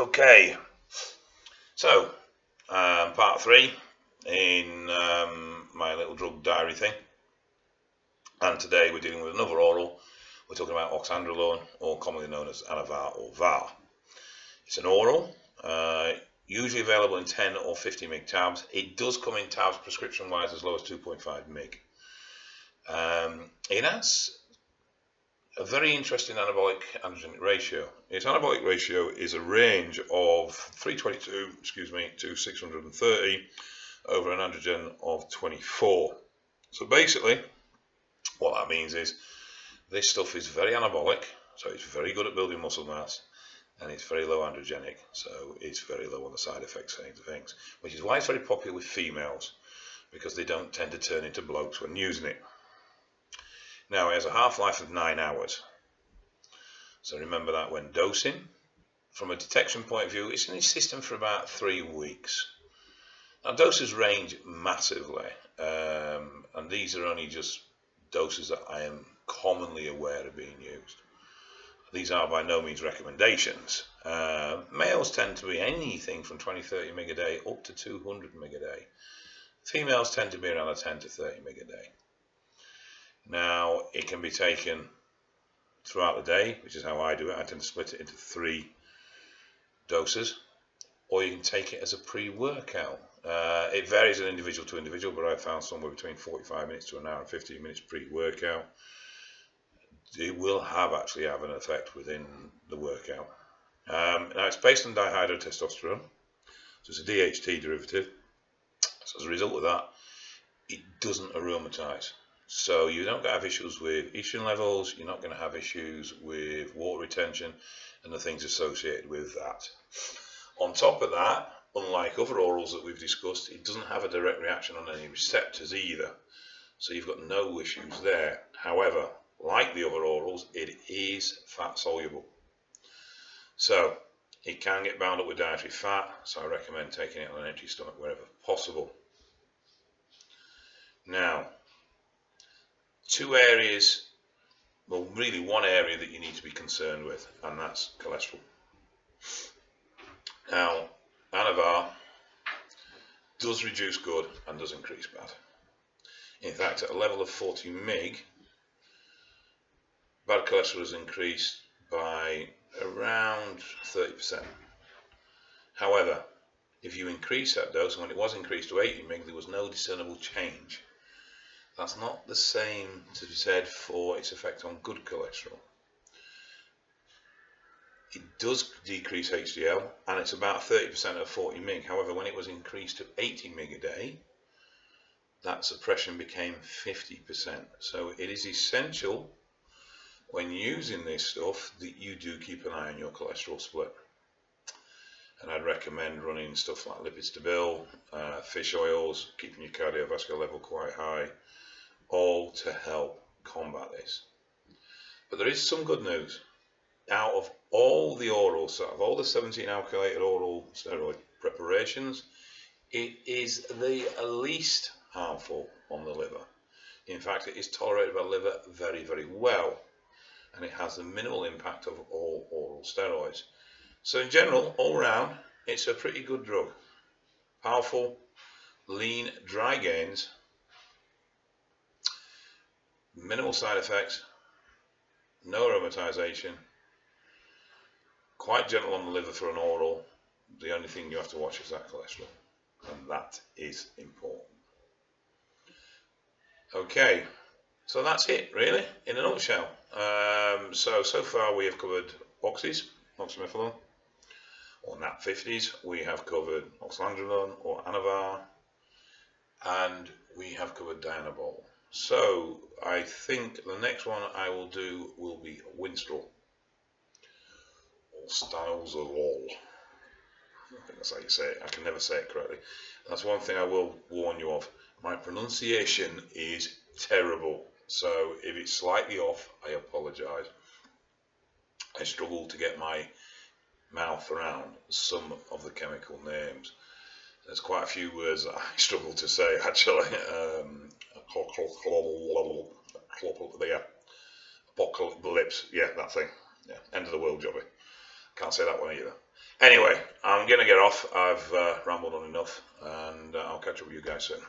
Okay, so part 3 in my little drug diary thing, and today we're dealing with another oral. We're talking about oxandrolone, or commonly known as anavar or VAR. It's an oral, usually available in 10 or 50 mg tabs. It does come in tabs prescription wise as low as 2.5 mg. It has a very interesting anabolic androgenic ratio. Its anabolic ratio is a range of 322, to 630 over an androgen of 24. So basically, what that means is this stuff is very anabolic, so it's very good at building muscle mass, and it's very low androgenic, so it's very low on the side effects side of things, which is why it's very popular with females, because they don't tend to turn into blokes when using it. Now, it has a half-life of 9 hours. So remember that when dosing. From a detection point of view, it's in your system for about 3 weeks. Now, doses range massively, and these are only just doses that I am commonly aware of being used. These are by no means recommendations. Males tend to be anything from 20-30 mg a day up to 200 mg a day. Females tend to be around 10 to 30 mg a day. Now, it can be taken throughout the day, which is how I do it. I tend to split it into 3 doses, or you can take it as a pre-workout. It varies individual to individual, but I found somewhere between 45 minutes to an hour and 15 minutes pre-workout. It will actually have an effect within the workout. Now, it's based on dihydrotestosterone, so it's a DHT derivative. So as a result of that, it doesn't aromatize. So you don't have issues with estrogen levels, you're not going to have issues with water retention and the things associated with that. On top of that, unlike other orals that we've discussed, it doesn't have a direct reaction on any receptors either. So you've got no issues there. However, like the other orals, it is fat soluble. So it can get bound up with dietary fat, so I recommend taking it on an empty stomach wherever possible. Now, 2 areas, well, really 1 area that you need to be concerned with, and that's cholesterol. Now, anavar does reduce good and does increase bad. In fact, at a level of 40 mg, bad cholesterol is increased by around 30%. However, if you increase that dose, and when it was increased to 80 mg, there was no discernible change. That's not the same to be said for its effect on good cholesterol. It does decrease HDL, and it's about 30% at 40 mg. However, when it was increased to 80 mg a day, that suppression became 50%. So it is essential when using this stuff that you do keep an eye on your cholesterol split. And I'd recommend running stuff like lipid stabil, fish oils, keeping your cardiovascular level quite high, all to help combat this. But there is some good news. Out of all the orals, out of all the 17 alkylated oral steroid preparations, it is the least harmful on the liver. In fact, it is tolerated by the liver very, very well, and it has the minimal impact of all oral steroids. So in general, all round, it's a pretty good drug. Powerful, lean, dry gains, minimal side effects, no aromatization, quite gentle on the liver for an oral. The only thing you have to watch is that cholesterol, and that is important. Okay, so that's it really in a nutshell. So far we have covered oxys, oxymethylone, or NAP50s. We have covered oxandrolone or anavar, and we have covered dianabol. So I think the next one I will do will be Winstrol, or Stanozolol. I think that's how you say it. I can never say it correctly. That's one thing I will warn you of. My pronunciation is terrible, so if it's slightly off, I apologise. I struggle to get my mouth around some of the chemical names. There's quite a few words that I struggle to say actually. Apocalypse, yeah, that thing. Yeah, end of the world jobby. Can't say that one either. Anyway, I'm going to get off. I've rambled on enough, and I'll catch up with you guys soon.